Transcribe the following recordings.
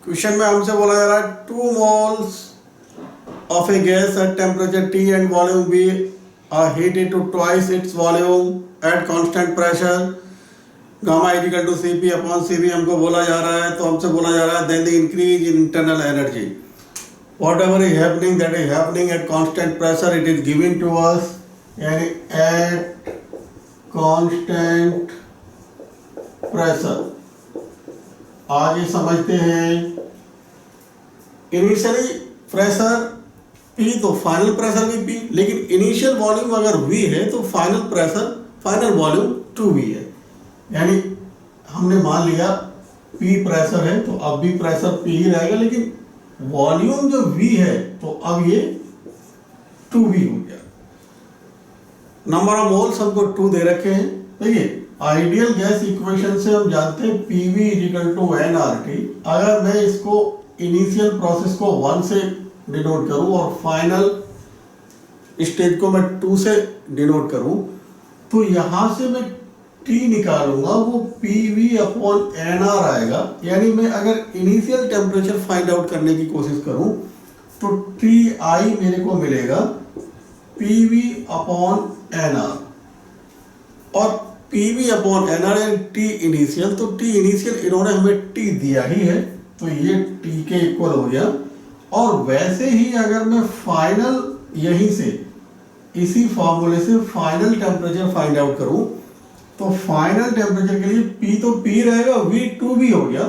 Question में हमसे बोला जा रहा है 2 moles of a gas at temperature T and volume V are heated to twice its volume at constant pressure. Gamma is equal to Cp upon Cv हमको बोला जा रहा है, तो हमसे बोला जा रहा है then the increase in internal energy whatever is happening, that is happening at constant pressure, it is given to us, यानी at constant pressure. आगे समझते हैं इनिशियली प्रेशर P तो फाइनल प्रेशर भी P, लेकिन इनिशियल वॉल्यूम अगर V है तो final pressure final volume 2V है. यानी हमने मान लिया P प्रेशर है तो अब भी प्रेशर P ही रहेगा, लेकिन वॉल्यूम जो V है तो अब ये 2V हो गया. नंबर ऑफ मोल्स हमको 2 दे रखे हैं. देखिए आइडियल गैस इक्वेशन से हम जानते हैं PV इक्वल टू nRT. अगर मैं इसको इनिशियल प्रोसेस को 1 से डिनोट करूं और फाइनल स्टेज को मैं 2 से डिनोट करूं, तो यहां से मैं T निकालूंगा, वो PV अपॉन nR आएगा. यानी मैं अगर इनिशियल टेम्परेचर फाइंड आउट करने की कोशिश करूं तो TI मेरे को मिलेगा PV अपॉन nR, और PV अपॉन nR यानी T इनिशियल, तो T इनिशियल इन्होंने हमें T दिया ही है तो ये T के इक्वल हो गया. और वैसे ही अगर मैं फाइनल यहीं से इसी फॉर्मूले से फाइनल टेम्परेचर फाइंड आउट करूं, तो फाइनल टेम्परेचर के लिए P तो P रहेगा, V 2V हो गया,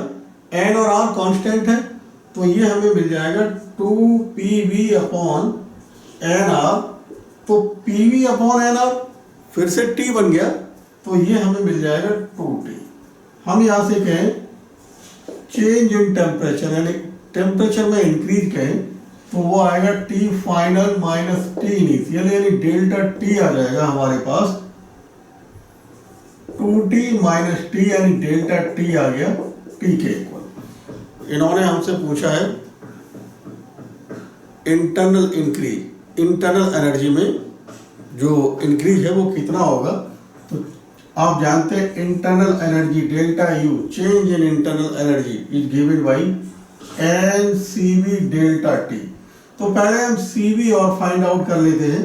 N और R कांस्टेंट है, तो ये हमें मिल जाएगा 2PV अपॉन nR. तो PV अपॉन nR फिर से T बन गया, तो ये हमें मिल जाएगा 2T. हम यहाँ से कहें चेंज इन टेम्परेचर, यानी टेम्परेचर में इंक्रीज कहें तो वो आएगा T final minus T initial, यानी डेल्टा T आ जाएगा हमारे पास 2T माइनस T, यानी डेल्टा T आ गया T के इक्वल. इन्होंने हमसे पूछा है इंटरनल इंक्रीज, इंटरनल एनर्जी में जो इंक्रीज है वो कितना होगा. तो आप जानते हैं internal energy delta U, change in internal energy is given by NCV delta T. तो पहले हम CV और फाइंड आउट कर लेते हैं.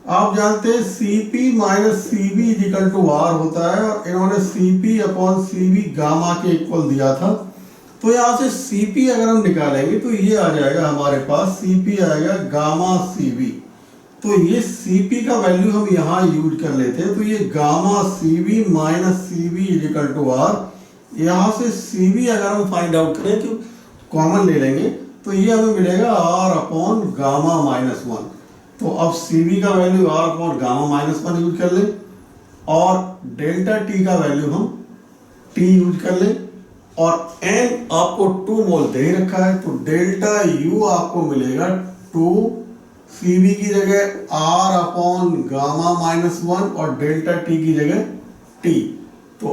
आप जानते हैं CP minus CV is equal to R होता है, और इन्होंने CP अपॉन CV गामा के इक्वल दिया था. तो यहाँ से CP अगर हम निकालेंगे तो ये आ जाएगा हमारे पास, CP आएगा गामा CV. तो ये CP का वैल्यू हम यहाँ यूज कर लेते हैं, तो ये gamma CV minus CV is equal to R. यहाँ से CV अगर हम फाइंड आउट करें तो कॉमन ले लेंगे, तो ये हमें मिलेगा R अपॉन गामा माइनस 1. तो अब CV का value R upon gamma minus 1 use कर लें, और डेल्टा T का वैल्यू हम T यूज कर लें, और N आपको 2 मोल दे ही रखा है, तो डेल्टा U आपको मिलेगा 2 CV की जगह R अपॉन गामा माइनस 1 और डेल्टा T की जगह T. तो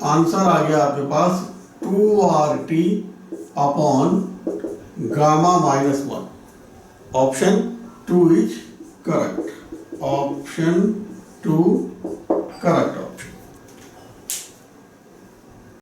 आंसर आ गया आपके पास 2RT upon gamma minus 1. Option 2 is correct. Option 2 correct option.